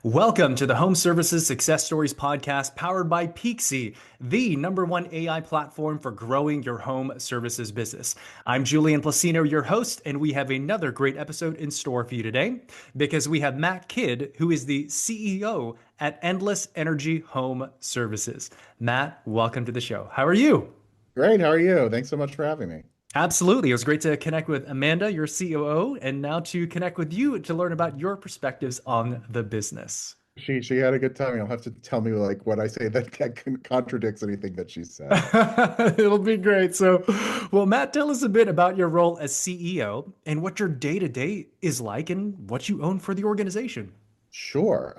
Welcome to the Home Services Success Stories podcast powered by Peakzi, the number one AI platform for growing your home services business. I'm Julian Placino, your host, and we have another great episode in store for you today because we have Matt Kidd, who is the CEO at Endless Energy Home Services. Matt, welcome to the show. How are you? Great. How are you? Thanks so much for having me. Absolutely. It was great to connect with Amanda, your COO, and now to connect with you to learn about your perspectives on the business. She had a good time. You'll have to tell me like what I say that contradicts anything that she said. It'll be great. So, well, Matt, tell us a bit about your role as CEO and what your day to day is like and what you own for the organization. Sure.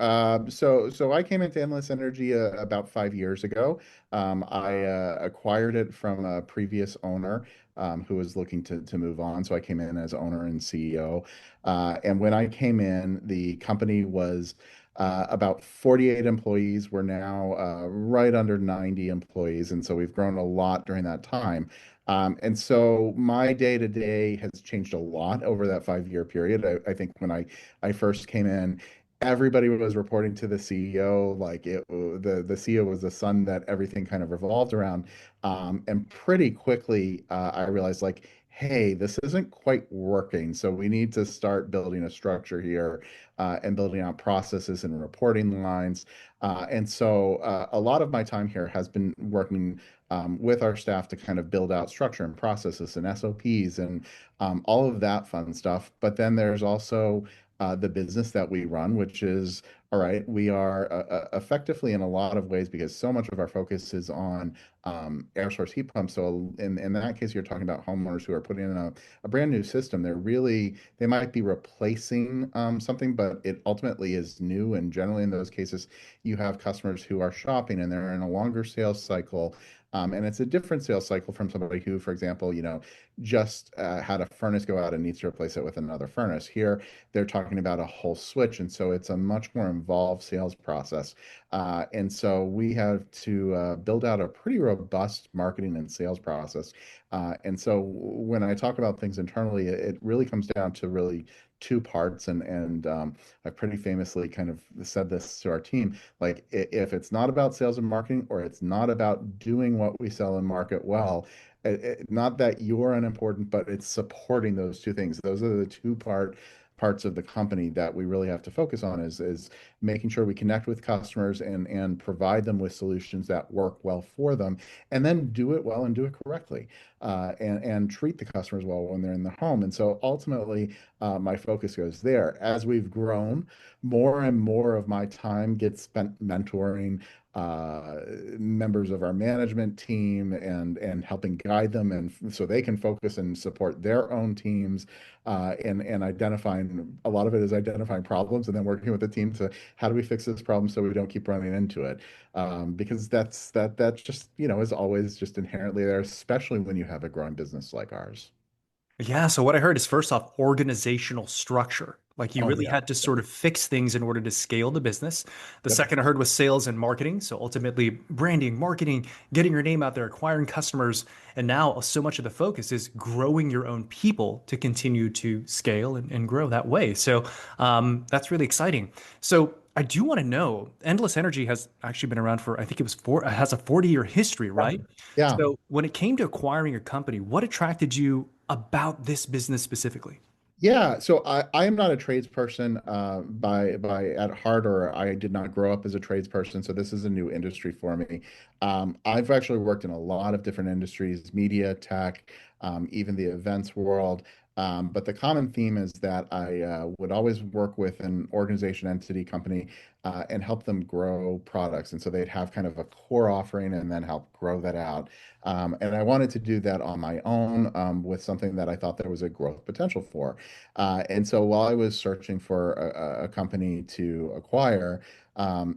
So I came into Endless Energy about 5 years ago. I acquired it from a previous owner who was looking to move on. So I came in as owner and CEO. And when I came in, the company was about 48 employees. We're now right under 90 employees. And so we've grown a lot during that time. And so my day to day has changed a lot over that 5 year period. I think when I first came in, everybody was reporting to the CEO. Like the CEO was the sun that everything kind of revolved around. And pretty quickly, I realized like, hey, this isn't quite working. So we need to start building a structure here and building out processes and reporting lines. And so a lot of my time here has been working with our staff to kind of build out structure and processes and SOPs and all of that fun stuff. But then there's also the business that we run, which is all right. We are effectively in a lot of ways because so much of our focus is on air source heat pumps. So in that case, you're talking about homeowners who are putting in a brand new system. They might be replacing something, but it ultimately is new. And generally, in those cases, you have customers who are shopping and they're in a longer sales cycle. And it's a different sales cycle from somebody who, for example, just had a furnace go out and needs to replace it with another furnace. Here, they're talking about a whole switch. And so it's a much more involved sales process. And so we have to build out a pretty robust marketing and sales process. And so when I talk about things internally, it really comes down to really two parts. And I pretty famously kind of said this to our team, like if it's not about sales and marketing, or it's not about doing what we sell and market well, not that you're unimportant, but it's supporting those two things. Those are the parts of the company that we really have to focus on is making sure we connect with customers and provide them with solutions that work well for them, and then do it well and do it correctly, and treat the customers well when they're in the home. And so ultimately, my focus goes there. As we've grown, more and more of my time gets spent mentoring members of our management team and helping guide them, and so they can focus and support their own teams, and identifying a lot of it is identifying problems and then working with the team to how do we fix this problem so we don't keep running into it, because that just is always just inherently there, especially when you have a growing business like ours. Yeah, so what I heard is first off, organizational structure. Like you Oh really yeah. had to sort of fix things in order to scale the business. The Yep. second I heard was sales and marketing. So ultimately, branding, marketing, getting your name out there, acquiring customers. And now so much of the focus is growing your own people to continue to scale and grow that way. So that's really exciting. So I do want to know, Endless Energy has actually been around for, I think it was has a 40-year history, Yeah. right? Yeah. So when it came to acquiring a company, what attracted you about this business specifically? Yeah, so I am not a tradesperson by at heart, or I did not grow up as a tradesperson. So this is a new industry for me. I've actually worked in a lot of different industries, media, tech, even the events world. But the common theme is that I would always work with an organization, entity, company, and help them grow products. And so they'd have kind of a core offering and then help grow that out. And I wanted to do that on my own, with something that I thought there was a growth potential for. And so while I was searching for a company to acquire,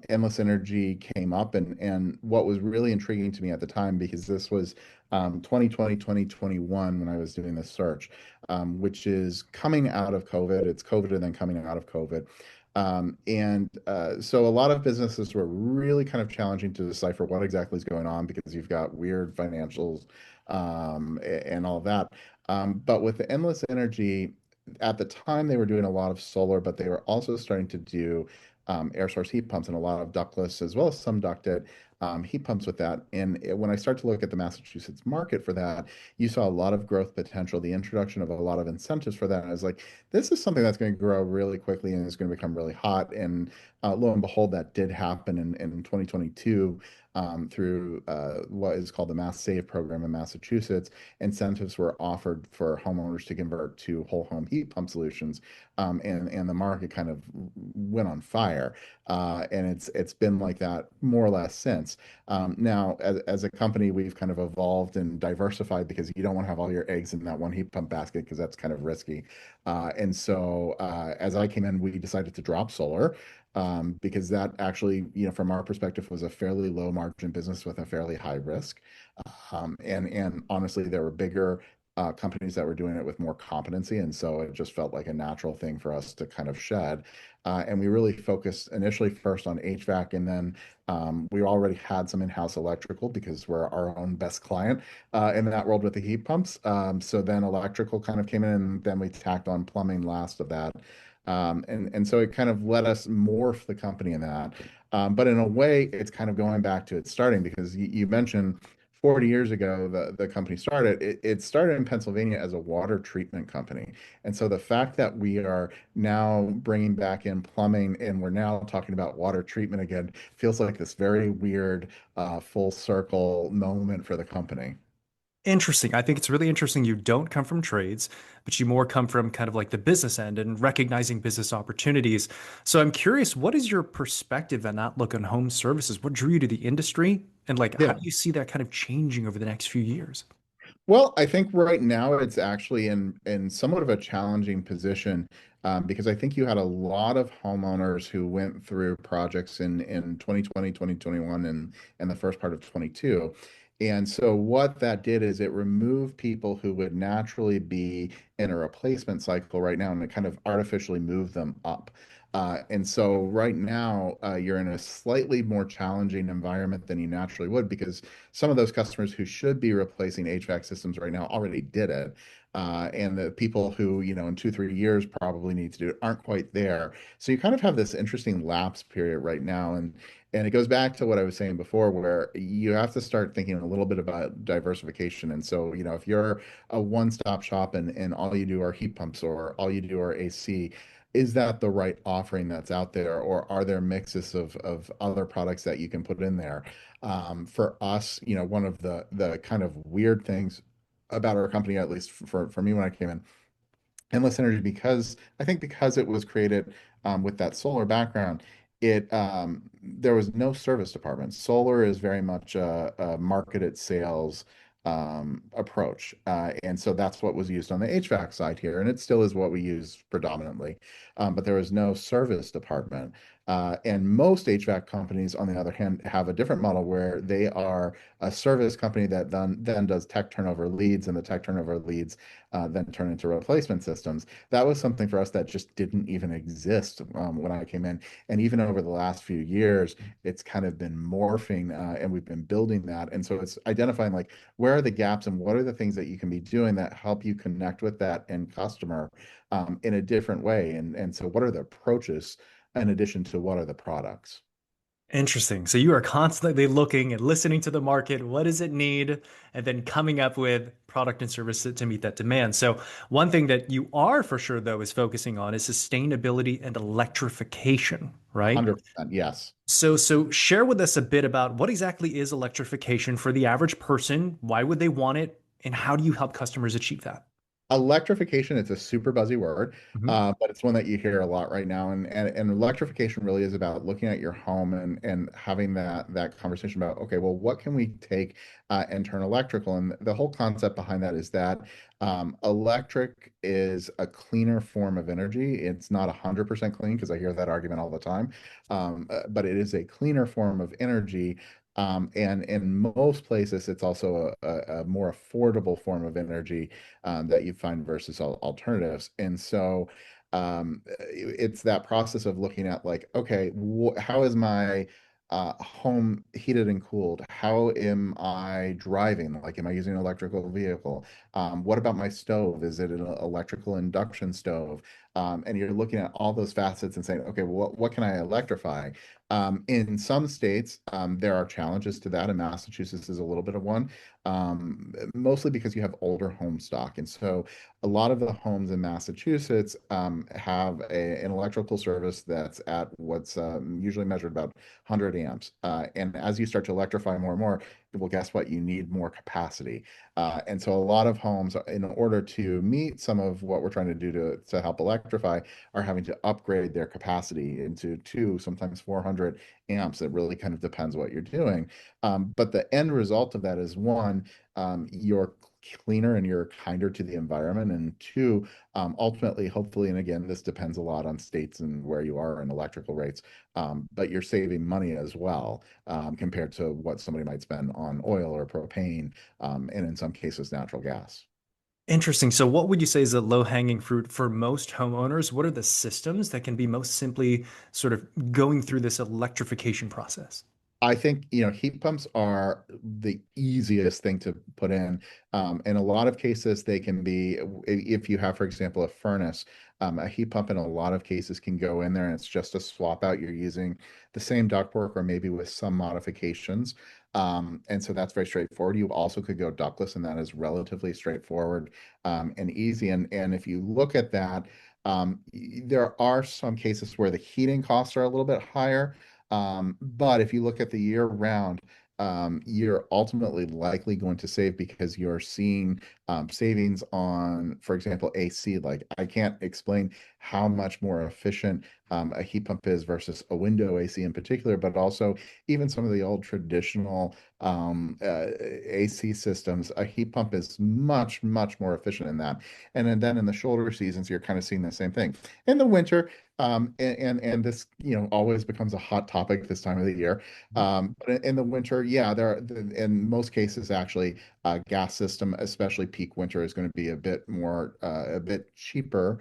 Endless Energy came up. And what was really intriguing to me at the time, because this was 2020, 2021 when I was doing this search, which is coming out of COVID. It's COVID and then coming out of COVID. And so a lot of businesses were really kind of challenging to decipher what exactly is going on because you've got weird financials, and all of that. But with the Endless Energy, at the time they were doing a lot of solar, but they were also starting to do air source heat pumps and a lot of ductless as well as some ducted heat pumps with that. And when I start to look at the Massachusetts market for that, you saw a lot of growth potential, the introduction of a lot of incentives for that. And I was like, this is something that's going to grow really quickly and is going to become really hot. And lo and behold, that did happen in 2022 through what is called the Mass Save program in Massachusetts. Incentives were offered for homeowners to convert to whole home heat pump solutions, and the market kind of went on fire. And it's been like that more or less since. Now, as a company, we've kind of evolved and diversified because you don't want to have all your eggs in that one heat pump basket because that's kind of risky. And so, as I came in, we decided to drop solar because that actually, from our perspective, was a fairly low margin business with a fairly high risk. And honestly, there were bigger companies that were doing it with more competency, and so it just felt like a natural thing for us to kind of shed. And we really focused initially first on HVAC, and then we already had some in-house electrical because we're our own best client in that world with the heat pumps. So then electrical kind of came in, and then we tacked on plumbing last of that. And so it kind of let us morph the company in that. But in a way, it's kind of going back to its starting because you mentioned 40 years ago, the company started, it started in Pennsylvania as a water treatment company. And so the fact that we are now bringing back in plumbing and we're now talking about water treatment again feels like this very weird full circle moment for the company. Interesting. I think it's really interesting you don't come from trades, but you more come from kind of like the business end and recognizing business opportunities. So I'm curious, what is your perspective and outlook on home services? What drew you to the industry? And like, how Yeah. do you see that kind of changing over the next few years? Well, I think right now it's actually in somewhat of a challenging position because I think you had a lot of homeowners who went through projects in 2020, 2021, and the first part of 22. And so what that did is it removed people who would naturally be in a replacement cycle right now, and it kind of artificially moved them up. And so right now, you're in a slightly more challenging environment than you naturally would because some of those customers who should be replacing HVAC systems right now already did it. And the people who, in 2, 3 years probably need to do it aren't quite there. So you kind of have this interesting lapse period right now. And it goes back to what I was saying before, where you have to start thinking a little bit about diversification. And so, if you're a one-stop shop and all you do are heat pumps or all you do are AC, is that the right offering that's out there, or are there mixes of other products that you can put in there? For us, one of the kind of weird things about our company, at least for me when I came in, endless energy, because I think because it was created with that solar background, it there was no service department. Solar is very much a marketed sales approach, and so that's what was used on the HVAC side here, and it still is what we use predominantly. But there was no service department. And most HVAC companies, on the other hand, have a different model where they are a service company that then does tech turnover leads, and the tech turnover leads then turn into replacement systems. That was something for us that just didn't even exist when I came in. And even over the last few years, it's kind of been morphing, and we've been building that. And so it's identifying like where are the gaps and what are the things that you can be doing that help you connect with that end customer in a different way. And so what are the approaches in addition to what are the products? Interesting. So you are constantly looking and listening to the market. What does it need? And then coming up with product and service to meet that demand. So one thing that you are for sure, though, is focusing on is sustainability and electrification, right? 100%, yes. So share with us a bit about what exactly is electrification for the average person? Why would they want it? And how do you help customers achieve that? Electrification, it's a super buzzy word, Mhm. but it's one that you hear a lot right now. And electrification really is about looking at your home and having that conversation about, okay, well, what can we take and turn electrical? And the whole concept behind that is that electric is a cleaner form of energy. It's not 100% clean because I hear that argument all the time, but it is a cleaner form of energy. And in most places, it's also a more affordable form of energy that you find versus alternatives. And so it's that process of looking at like, okay, how is my home heated and cooled? How am I driving? Like, am I using an electrical vehicle? What about my stove? Is it an electrical induction stove? And you're looking at all those facets and saying, okay, well, what can I electrify? In some states, there are challenges to that, and Massachusetts is a little bit of one, mostly because you have older home stock. And so a lot of the homes in Massachusetts have an electrical service that's at what's usually measured about 100 amps. And as you start to electrify more and more, well, guess what? You need more capacity. And so a lot of homes, in order to meet some of what we're trying to do to help electrify, are having to upgrade their capacity into two, sometimes 400 amps. It really kind of depends what you're doing. But the end result of that is one, you're cleaner and you're kinder to the environment. And two, ultimately, hopefully, and again, this depends a lot on states and where you are in electrical rates, but you're saving money as well, compared to what somebody might spend on oil or propane, and in some cases, natural gas. Interesting. So, what would you say is the low-hanging fruit for most homeowners? What are the systems that can be most simply sort of going through this electrification process? I think, heat pumps are the easiest thing to put in. In a lot of cases, they can be, if you have, for example, a furnace, a heat pump in a lot of cases can go in there and it's just a swap out. You're using the same ductwork or maybe with some modifications. And so that's very straightforward. You also could go ductless, and that is relatively straightforward, and easy. And if you look at that, there are some cases where the heating costs are a little bit higher. But if you look at the year round, you're ultimately likely going to save because you're seeing savings on, for example, AC. Like, I can't explain how much more efficient a heat pump is versus a window AC in particular, but also even some of the old traditional AC systems. A heat pump is much, much more efficient in that. And then in the shoulder seasons, you're kind of seeing the same thing. In the winter, and this, always becomes a hot topic this time of the year. But in the winter, yeah, in most cases, actually, gas system, especially peak winter, is going to be a bit cheaper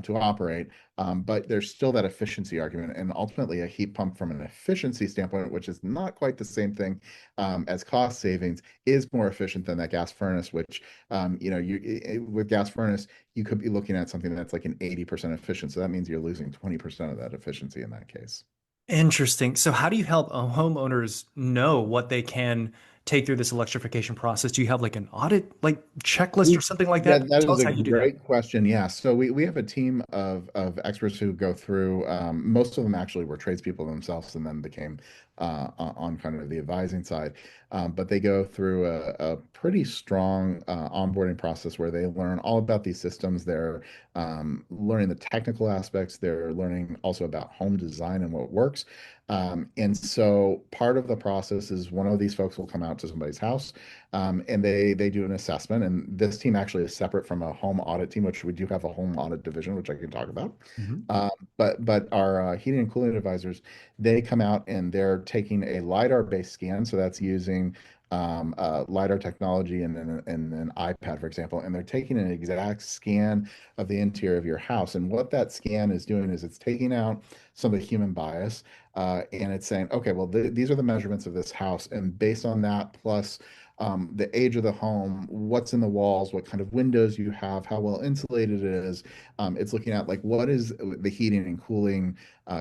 to operate. But there's still that efficiency argument, and ultimately, a heat pump from an efficiency standpoint, which is not quite the same thing as cost savings, is more efficient than that gas furnace. Which, with gas furnace, you could be looking at something that's like an 80% efficient. So that means you're losing 20% of that efficiency in that case. Interesting. So, how do you help homeowners know what they can take through this electrification process? Do you have like an audit, like checklist or something like that? That Tell is us a how you do that. great question. Yeah. So we have a team of experts who go through, most of them actually were tradespeople themselves and then became on kind of the advising side. But they go through a pretty strong onboarding process where they learn all about these systems. They're learning the technical aspects. They're learning also about home design and what works. And so part of the process is one of these folks will come out to somebody's house, and they do an assessment. And this team actually is separate from a home audit team, which we do have a home audit division, which I can talk about. Mhm. But our heating and cooling advisors, they come out and they're taking a LiDAR-based scan. So that's using LiDAR technology and an iPad, for example, and they're taking an exact scan of the interior of your house. And what that scan is doing is it's taking out some of the human bias, and it's saying, okay, well, these are the measurements of this house. And based on that, plus the age of the home, what's in the walls, what kind of windows you have, how well insulated it is. It's looking at like what is the heating and cooling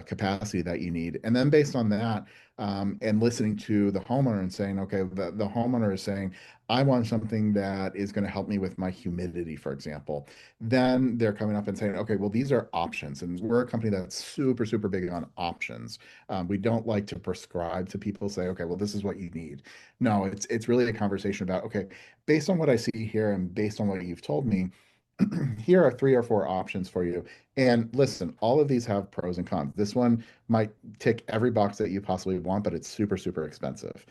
capacity that you need. And then based on that, and listening to the homeowner and saying, okay, the homeowner is saying, I want something that is going to help me with my humidity, for example. Then they're coming up and saying, okay, well, these are options. And we're a company that's super, super big on options. We don't like to prescribe to people, say, okay, well, this is what you need. No, it's really a conversation about, okay, based on what I see here and based on what you've told me, here are three or four options for you. And listen, all of these have pros and cons. This one might tick every box that you possibly want, but it's super, super expensive.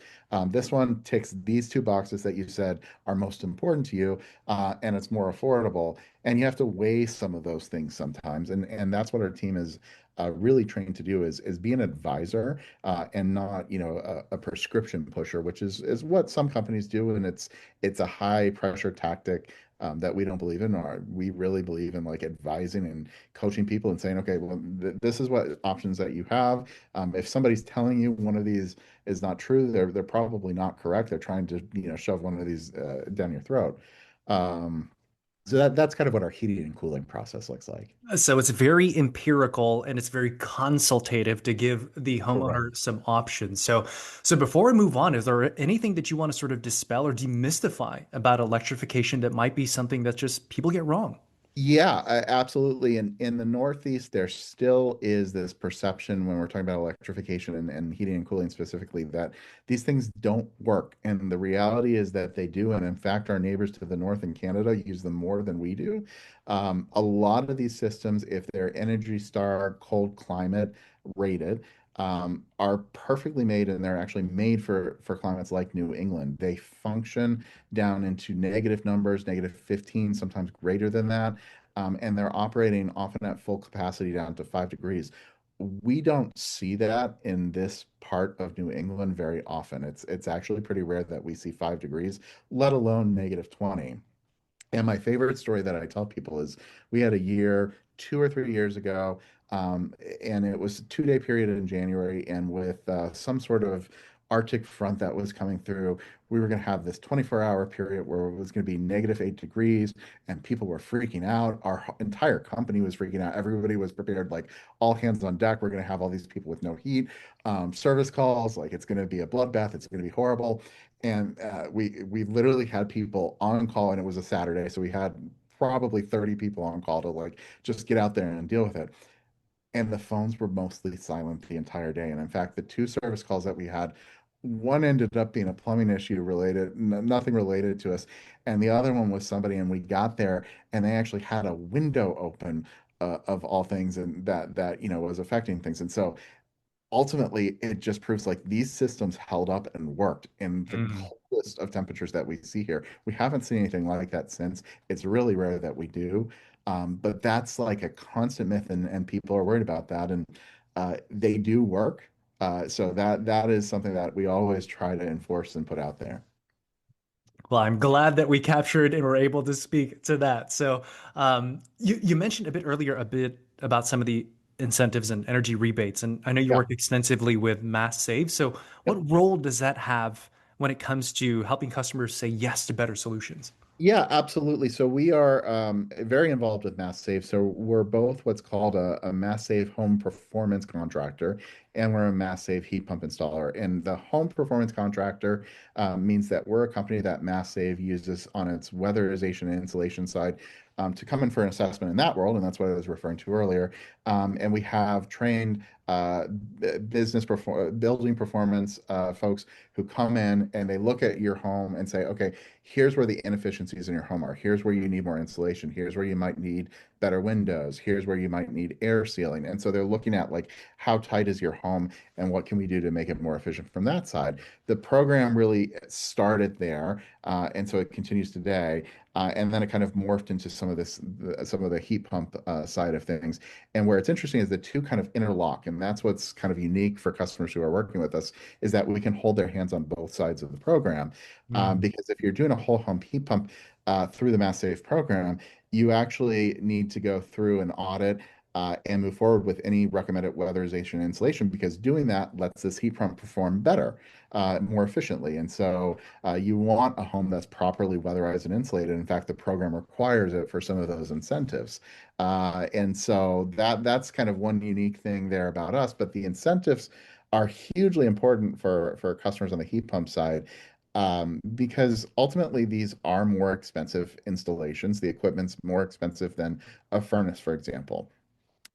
This one ticks these two boxes that you said are most important to you, and it's more affordable. And you have to weigh some of those things sometimes. And that's what our team is really trained to do, is be an advisor, and not, a prescription pusher, which is what some companies do, and it's a high pressure tactic, that we don't believe in. Or we really believe in like advising and coaching people and saying, okay, well, this is what options that you have. If somebody's telling you one of these is not true, they're probably not correct. They're trying to, shove one of these down your throat. Um, so that's kind of what our heating and cooling process looks like. So it's very empirical and it's very consultative to give the Correct. homeowner some options. So before we move on, is there anything that you want to sort of dispel or demystify about electrification that might be something that just people get wrong? Yeah, absolutely. And in the Northeast, there still is this perception when we're talking about electrification and heating and cooling specifically that these things don't work. And the reality is that they do. And in fact, our neighbors to the north in Canada use them more than we do. A lot of these systems, if they're Energy Star cold climate rated, are perfectly made and they're actually made for climates like New England. They function down into negative numbers, negative 15, sometimes greater than that. And they're operating often at full capacity down to 5 degrees. We don't see that in this part of New England very often. It's actually pretty rare that we see 5 degrees, let alone negative 20. And my favorite story that I tell people is we had a year 2 or 3 years ago, and it was a 2 day period in January, and with some sort of Arctic front that was coming through, we were going to have this 24-hour period where it was going to be negative 8 degrees, and people were freaking out. Our entire company was freaking out. Everybody was prepared, like all hands on deck. We're going to have all these people with no heat, service calls, like it's going to be a bloodbath. It's going to be horrible. And we literally had people on call, and it was a Saturday, so we had probably 30 people on call to like just get out there and deal with it. And the phones were mostly silent the entire day. And in fact, the two service calls that we had, one ended up being a plumbing issue related, nothing related to us, and the other one was somebody, and we got there, and they actually had a window open. Of all things, and that was affecting things, and so ultimately it just proves like these systems held up and worked in the Mm. coldest of temperatures that we see here. We haven't seen anything like that since. It's really rare that we do. But that's like a constant myth, and people are worried about that. And they do work. So that is something that we always try to enforce and put out there. Well, I'm glad that we captured and were able to speak to that. So, you mentioned a bit earlier a bit about some of the incentives and energy rebates, and I know you Yeah. work extensively with Mass Save. So, what Yep. role does that have when it comes to helping customers say yes to better solutions? Yeah, absolutely. So we are very involved with Mass Save. So we're both what's called a Mass Save home performance contractor, and we're a Mass Save heat pump installer. And the home performance contractor means that we're a company that Mass Save uses on its weatherization and insulation side to come in for an assessment in that world, and that's what I was referring to earlier. And we have trained building performance folks who come in and they look at your home and say, okay, here's where the inefficiencies in your home are. Here's where you need more insulation. Here's where you might need better windows. Here's where you might need air sealing. And so they're looking at like how tight is your home and what can we do to make it more efficient from that side. The program really started there, and so it continues today. And then it kind of morphed into some of the heat pump side of things. And where it's interesting is the two kind of interlock, and that's what's kind of unique for customers who are working with us is that we can hold their hands on both sides of the program. Mm. Because if you're doing a whole home heat pump through the Mass Save program, you actually need to go through an audit and move forward with any recommended weatherization and insulation because doing that lets this heat pump perform better, more efficiently. And so you want a home that's properly weatherized and insulated. In fact, the program requires it for some of those incentives. And so that's kind of one unique thing there about us. But the incentives are hugely important for customers on the heat pump side because ultimately these are more expensive installations. The equipment's more expensive than a furnace, for example.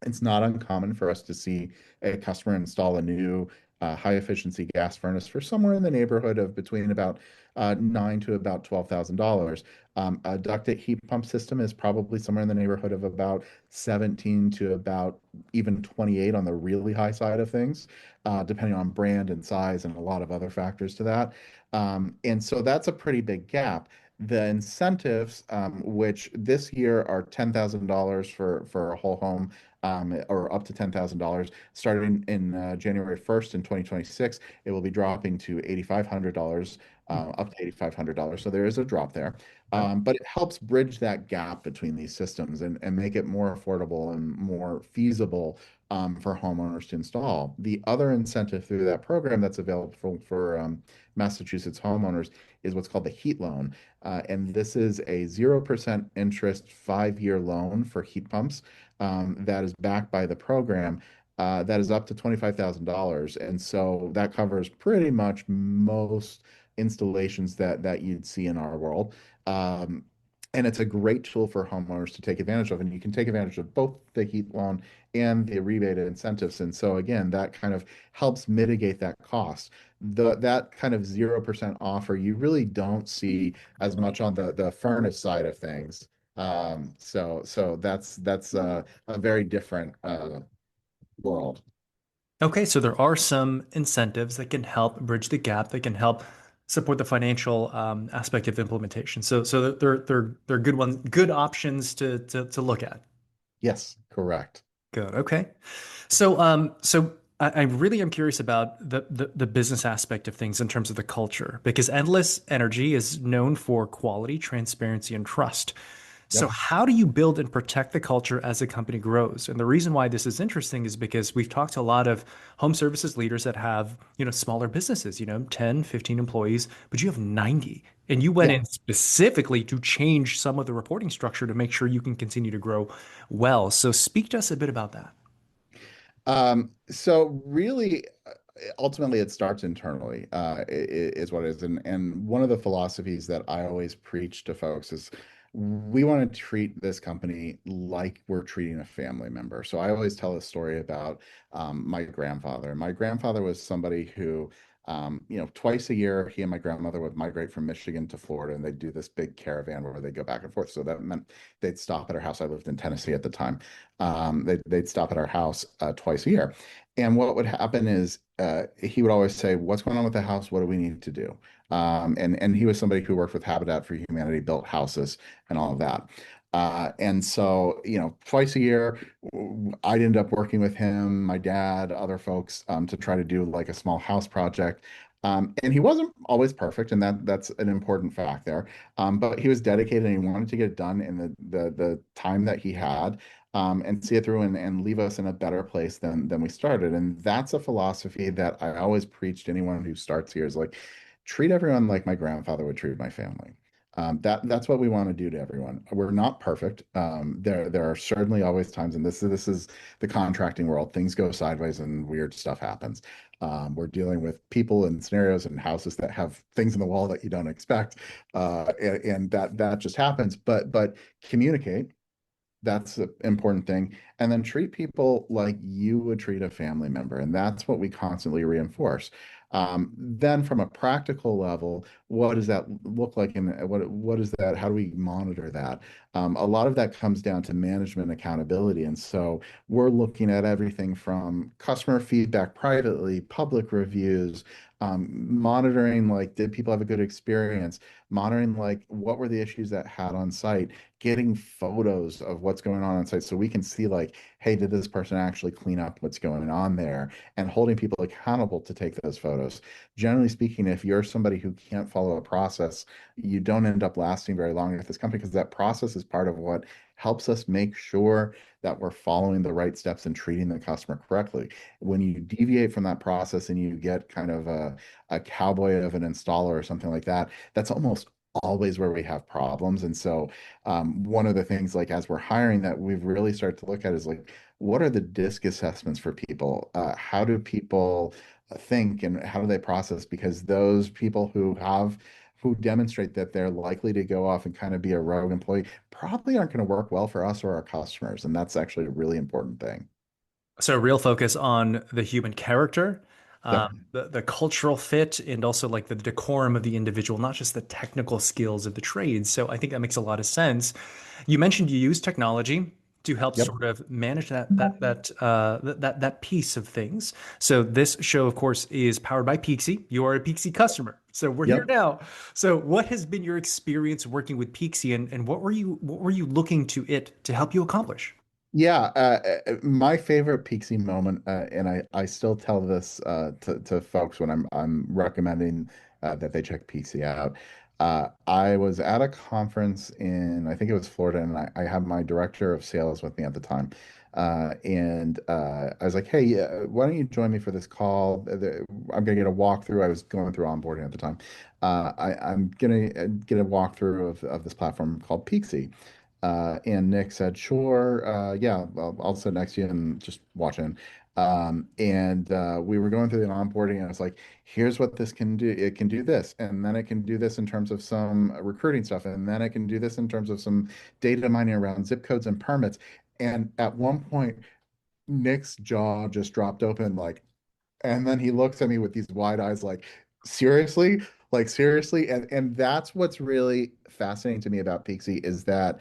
It's not uncommon for us to see a customer install a new high efficiency gas furnace for somewhere in the neighborhood of between about nine to about $12,000. A ducted heat pump system is probably somewhere in the neighborhood of about 17 to about even 28 on the really high side of things, depending on brand and size and a lot of other factors to that. And so that's a pretty big gap. The incentives, which this year are $10,000 for a whole home, or up to $10,000, starting in January 1st in 2026, it will be dropping to $8,500, up to $8,500. So there is a drop there. Okay. But it helps bridge that gap between these systems and make it more affordable and more feasible for homeowners to install. The other incentive through that program that's available for Massachusetts homeowners is what's called the heat loan. And this is a 0% interest 5-year loan for heat pumps that is backed by the program. That is up to $25,000. And so that covers pretty much most installations that you'd see in our world. Um, and it's a great tool for homeowners to take advantage of. And you can take advantage of both the heat loan and the rebated incentives. And so, again, that kind of helps mitigate that cost. That kind of 0% offer, you really don't see as much on the furnace side of things. So that's a very different world. Okay, so there are some incentives that can help bridge the gap, that can help support the financial aspect of implementation. So they're good ones, good options to look at. Yes, correct. Good. Okay. So I really am curious about the business aspect of things in terms of the culture, because Endless Energy is known for quality, transparency, and trust. So Yep. how do you build and protect the culture as a company grows? And the reason why this is interesting is because we've talked to a lot of home services leaders that have, smaller businesses, 10, 15 employees, but you have 90. And you went Yeah. in specifically to change some of the reporting structure to make sure you can continue to grow well. So speak to us a bit about that. So really, ultimately, it starts internally, is what it is. And one of the philosophies that I always preach to folks is we want to treat this company like we're treating a family member. So I always tell a story about my grandfather. My grandfather was somebody who, twice a year, he and my grandmother would migrate from Michigan to Florida, and they'd do this big caravan where they go back and forth. So that meant they'd stop at our house. I lived in Tennessee at the time. They'd stop at our house twice a year. And what would happen is he would always say, "What's going on with the house? What do we need to do?" And he was somebody who worked with Habitat for Humanity, built houses and all of that. And so, twice a year, I'd end up working with him, my dad, other folks, to try to do like a small house project. And he wasn't always perfect, and that's an important fact there. But he was dedicated and he wanted to get it done in the time that he had, and see it through and leave us in a better place than we started. And that's a philosophy that I always preach to anyone who starts here is like, treat everyone like my grandfather would treat my family. That's what we want to do to everyone. We're not perfect. There are certainly always times, and this is the contracting world. Things go sideways and weird stuff happens. We're dealing with people and scenarios and houses that have things in the wall that you don't expect, and that just happens. But communicate. That's the important thing. And then treat people like you would treat a family member. And that's what we constantly reinforce. Then from a practical level, what does that look like? And what is that? How do we monitor that? A lot of that comes down to management accountability. And so we're looking at everything from customer feedback privately, public reviews, monitoring like, did people have a good experience? Monitoring like, what were the issues that had on site? Getting photos of what's going on site so we can see like, hey, did this person actually clean up what's going on there? And holding people accountable to take those photos. Generally speaking, if you're somebody who can't follow a process, you don't end up lasting very long at this company because that process is part of what helps us make sure that we're following the right steps and treating the customer correctly. When you deviate from that process and you get kind of a cowboy of an installer or something like that, that's almost always where we have problems. And so one of the things like as we're hiring that we've really started to look at is like, what are the DISC assessments for people? How do people think and how do they process? Because those people who demonstrate that they're likely to go off and kind of be a rogue employee probably aren't going to work well for us or our customers. And that's actually a really important thing. So real focus on the human character, Yep. the cultural fit, and also like the decorum of the individual, not just the technical skills of the trades. So I think that makes a lot of sense. You mentioned you use technology to help Yep. sort of manage that piece of things. So this show, of course, is powered by Peakzi. You are a Peakzi customer. So we're here Yep. now. So what has been your experience working with Peakzi, and what were you looking to it to help you accomplish? Yeah, my favorite Peaksy moment, and I still tell this to folks when I'm recommending that they check Peaksy out. I was at a conference in, I think it was Florida, and I had my director of sales with me at the time. And I was like, hey, why don't you join me for this call? I'm gonna get a walkthrough. I was going through onboarding at the time. I'm gonna get a walkthrough of this platform called Peaksy. And Nick said, sure, yeah, I'll sit next to you and just watch in. And we were going through the onboarding, and I was like, here's what this can do. It can do this, and then it can do this in terms of some recruiting stuff, and then it can do this in terms of some data mining around zip codes and permits. And at one point, Nick's jaw just dropped open, like, and then he looks at me with these wide eyes, like, seriously? Like, seriously? And that's what's really fascinating to me about Peaksy is that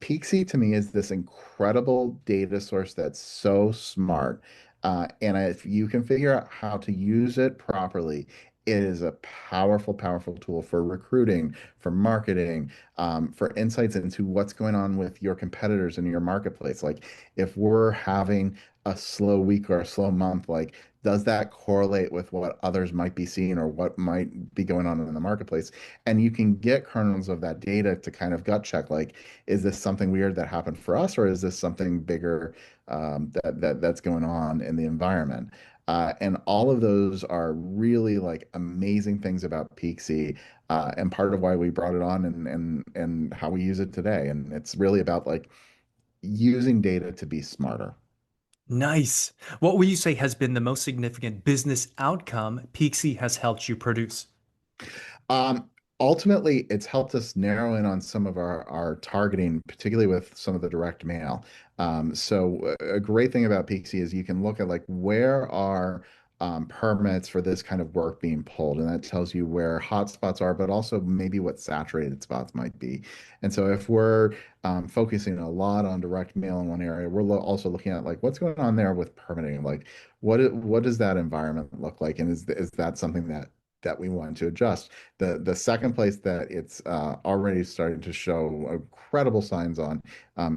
Peaksy to me is this incredible data source that's so smart. And if you can figure out how to use it properly, it is a powerful, powerful tool for recruiting, for marketing, for insights into what's going on with your competitors in your marketplace. Like if we're having a slow week or a slow month, like does that correlate with what others might be seeing or what might be going on in the marketplace? And you can get kernels of that data to kind of gut check, like, is this something weird that happened for us, or is this something bigger that's going on in the environment? And all of those are really like amazing things about Peaksy, and part of why we brought it on and how we use it today. And it's really about like using data to be smarter. Nice. What would you say has been the most significant business outcome Peaksy has helped you produce? Um, Ultimately, it's helped us narrow in on some of our targeting, particularly with some of the direct mail. So a great thing about Peaksy is you can look at like where are permits for this kind of work being pulled, and that tells you where hotspots are, but also maybe what saturated spots might be. And so if we're focusing a lot on direct mail in one area, we're also looking at like what's going on there with permitting, like what does that environment look like, and is that something that we want to adjust? The second place that it's already starting to show incredible signs on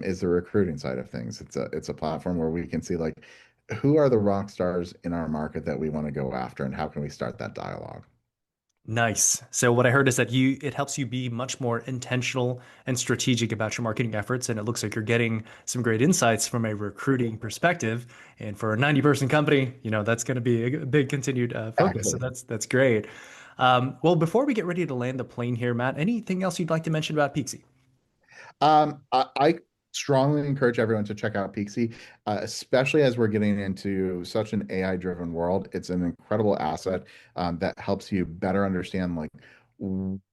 is the recruiting side of things. It's a platform where we can see like who are the rock stars in our market that we want to go after, and how can we start that dialogue? Nice. So what I heard is that it helps you be much more intentional and strategic about your marketing efforts, and it looks like you're getting some great insights from a recruiting perspective. And for a 90-person company, that's going to be a big continued focus. So Exactly. that's great. Well, before we get ready to land the plane here, Matt, anything else you'd like to mention about Peaksy? I strongly encourage everyone to check out Peaksy, especially as we're getting into such an AI-driven world. It's an incredible asset that helps you better understand like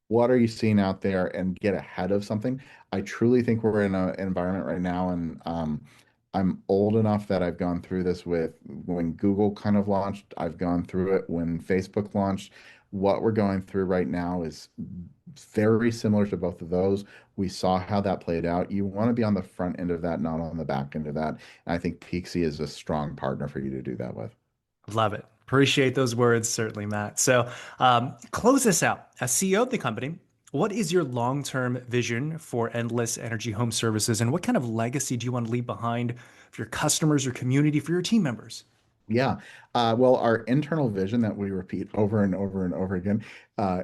what are you seeing out there and get ahead of something. I truly think we're in an environment right now, and I'm old enough that I've gone through this with when Google kind of launched. I've gone through it when Facebook launched. What we're going through right now is very similar to both of those. We saw how that played out. You want to be on the front end of that, not on the back end of that. And I think Peaksy is a strong partner for you to do that with. Love it. Appreciate those words, certainly, Matt. So, close this out. As CEO of the company, what is your long-term vision for Endless Energy Home Services, and what kind of legacy do you want to leave behind for your customers, your community, for your team members? Yeah. Well, our internal vision that we repeat over and over and over again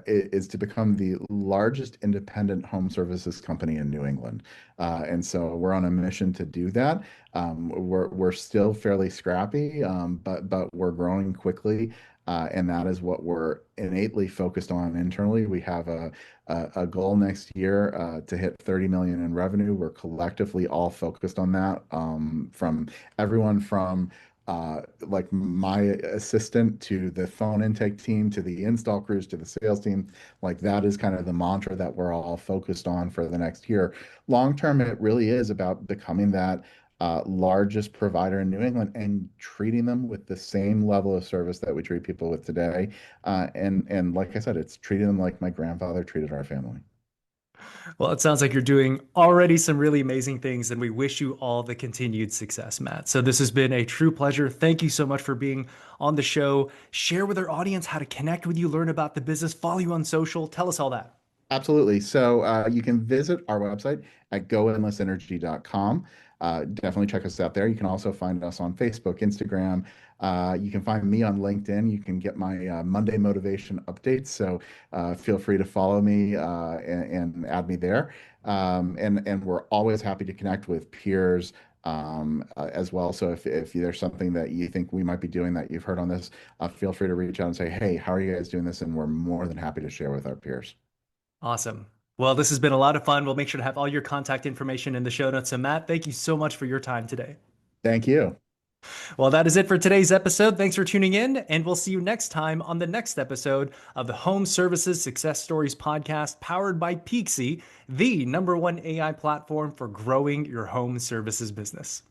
is to become the largest independent home services company in New England. And so we're on a mission to do that. We're still fairly scrappy, but we're growing quickly. And that is what we're innately focused on internally. We have a goal next year to hit 30 million in revenue. We're collectively all focused on that, from everyone from like my assistant to the phone intake team to the install crews to the sales team. Like that is kind of the mantra that we're all focused on for the next year. Long term, it really is about becoming that largest provider in New England and treating them with the same level of service that we treat people with today. And like I said, it's treating them like my grandfather treated our family. Well, it sounds like you're doing already some really amazing things, and we wish you all the continued success, Matt. So, this has been a true pleasure. Thank you so much for being on the show. Share with our audience how to connect with you, learn about the business, follow you on social. Tell us all that. Absolutely. So you can visit our website at goendlessenergy.com. Definitely check us out there. You can also find us on Facebook, Instagram. You can find me on LinkedIn. You can get my Monday motivation updates. So feel free to follow me and add me there. And we're always happy to connect with peers as well. So if there's something that you think we might be doing that you've heard on this, feel free to reach out and say, hey, how are you guys doing this? And we're more than happy to share with our peers. Awesome. Well, this has been a lot of fun. We'll make sure to have all your contact information in the show notes. So, Matt, thank you so much for your time today. Thank you. Well, that is it for today's episode. Thanks for tuning in, and we'll see you next time on the next episode of the Home Services Success Stories podcast powered by Peakzi, the #1 AI platform for growing your home services business.